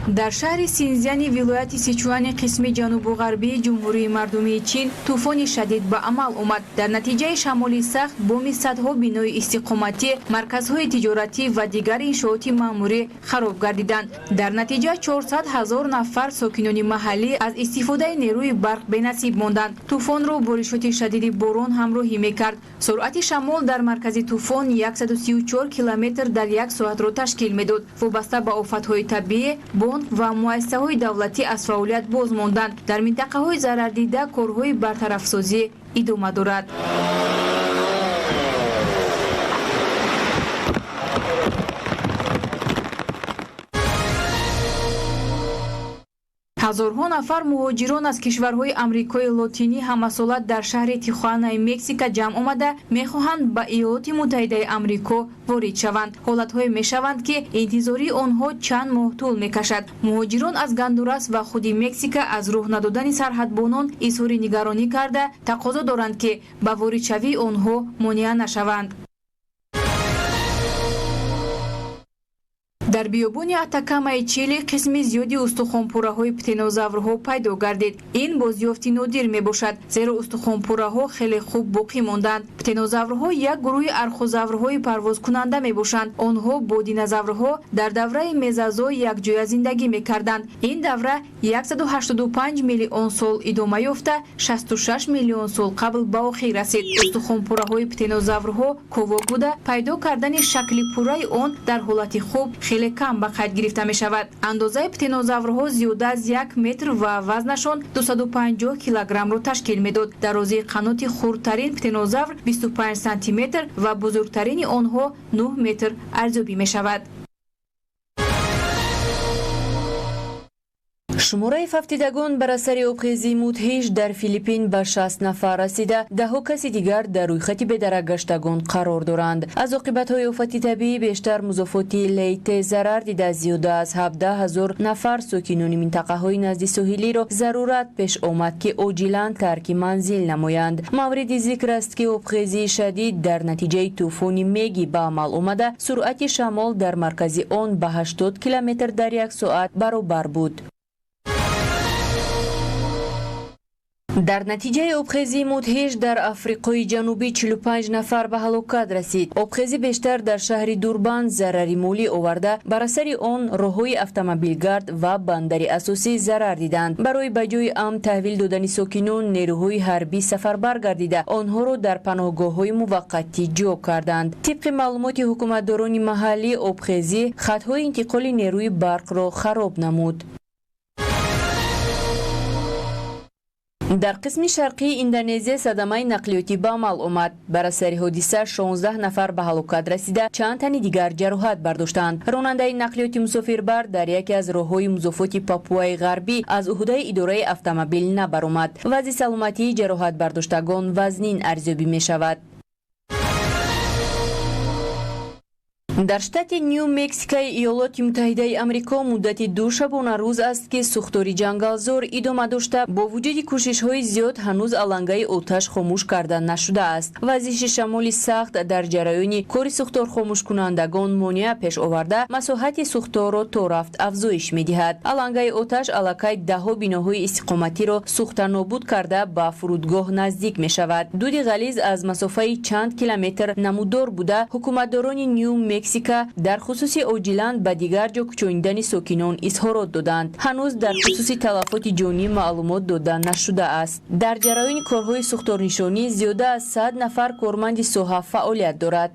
дар шаҳри Синзяни вилояти Сичуани қисми ҷанубу ғарбии Ҷумҳурии Мардумии Чин тӯфони шадид ба амал омад. Дар натиҷаи шамоли сахт боми садҳо бинои истиқоматӣ, марказҳои тиҷоратӣ ва дигар иншооти маъмурӣ хароб гардиданд. Дар натиҷа 400 000 нафар сокинони маҳаллӣ аз истифодаи нерӯи барқ бенасиб монданд. тӯфонро боришоти шадиди борон ҳамроҳӣ мекард. суръати шамол дар маркази тӯфон 134 километр дар як соатро ташкил медод. вобаста ба офатҳои табиӣ, бонк ва муассисаҳои давлатӣ аз фаъолият боз монданд. дар минтақаҳои зарардида корҳои бартарафсозӣ идома дорад. ҳазорҳо нафар муҳоҷирон аз кишварҳои Амрикои Лотинӣ ҳамасолат дар шаҳри Тихуанаи Мексика ҷамъ омада мехоҳанд ба Иёлоти Муттаҳидаи Амрико ворид шаванд. ҳолатҳое мешаванд ки интизори онҳо чанд моҳ тӯл мекашад. муҳоҷирон аз Гондурас ва худи Мексика аз роҳ надодани сарҳадбонон изҳори нигаронӣ карда тақозо доранд ки ба воридшавии онҳо монеа нашаванд. дар биёбони Атакамаи Чили қисми зиёди устухонпурраҳои птинозаврҳо пайдо гардид. ин бозёфти нодир мебошад, зеро устухонпурраҳо хеле хуб боқӣ монданд. птинозаврҳо як гурӯҳи архозаврҳои парвозкунанда мебошанд. онҳо бо динозаврҳо дар давраи мезозой якҷоя зиндагӣ мекарданд. ин давра 185 миллион сол идома ёфта 66 миллион сол қабл ба охир расид. устухонпурраҳои птинозаврҳо ковок буда, пайдо кардани шакли пурраи он дар ҳолати хуб хеле кам ба қайд гирифта мешавад. андозаи птинозаврҳо зиёда аз 1 метр ва вазнашон 250 килограммро ташкил медод. дарозии қаноти хурдтарин птинозавр 25 сантиметр ва бузургтарини онҳо 9 метр арзёбӣ мешавад. шумораи фафтидагон бар асари обхезии мудҳиш дар Филиппин ба 60 нафар расида, даҳо каси дигар дар рӯйхати бедарак гаштагон қарор доранд. аз оқибатҳои офати табиӣ бештар музофоти Лейте зарар дида, зиёда аз 17 000 нафар сокинони минтақаҳои назди соҳилиро зарурат пеш омад ки оҷилан тарки манзил намоянд. мавриди зикр аст ки обхезии шадид дар натиҷаи тӯфони Меги ба амал омада, суръати шамол дар маркази он ба 80 км дар як соат баробар буд. дар натиҷаи обхезии мудҳиш дар Африқои ҷанубӣ 45 нафар ба ҳалокат расид. обхезӣ бештар дар шаҳри Дурбан зарари молӣ оварда, бар асари он роҳҳои автомобилгард ва бандари асосӣ зарар диданд. барои ба ҷои амн таҳвил додани сокинон, нерӯҳои ҳарбӣ сафарбар гардида, онҳоро дар паноҳгоҳҳои муваққатӣ ҷо карданд. тибқи маълумоти ҳукуматдорони маҳаллӣ, обхезӣ хатҳои интиқоли нерӯи барқро хароб намуд. дар қисми шарқии Индонезия садамаи нақлиётӣ ба амал омад. бар асари ҳодиса 16 нафар ба ҳалокат расида, чанд тани дигар ҷароҳат бардоштанд. ронандаи нақлиёти мусофирбар дар яке аз роҳҳои музофоти Папуаи ғарбӣ аз уҳдаи идораи автомобил набаромад. вазъи саломатии ҷароҳатбардоштагон вазнин арзёбӣ мешавад. дар штати Нью Мексикаи Иёлоти Муттаҳидаи Амрико муддати 2 шабона рӯз аст ки сӯхтори ҷангалзор идома дошта, бо вуҷуди кӯшишҳои зиёд ҳанӯз алангаи оташ хомӯш карда нашудааст. вазиши шамоли сахт дар ҷараёни кори сӯхторхомӯшкунандагон монеа пеш оварда, масоҳати сӯхторро то рафт афзоиш медиҳад. алангаи оташ аллакай даҳҳо биноҳои истиқоматиро сӯхта нобуд карда ба фурудгоҳ наздик мешавад. дуди ғализ аз масофаи чанд километр намуддор буда, ҳукуматдорони Нью Мексика дар хусуси оҷилан ба дигар ҷо кӯчонидани сокинон изҳорот доданд. ҳанӯз дар хусуси талафоти ҷонӣ маълумот дода нашудааст. дар ҷараёни корҳои сӯхторнишонӣ зиёда аз 100 нафар корманди соҳа фаъолият дорад.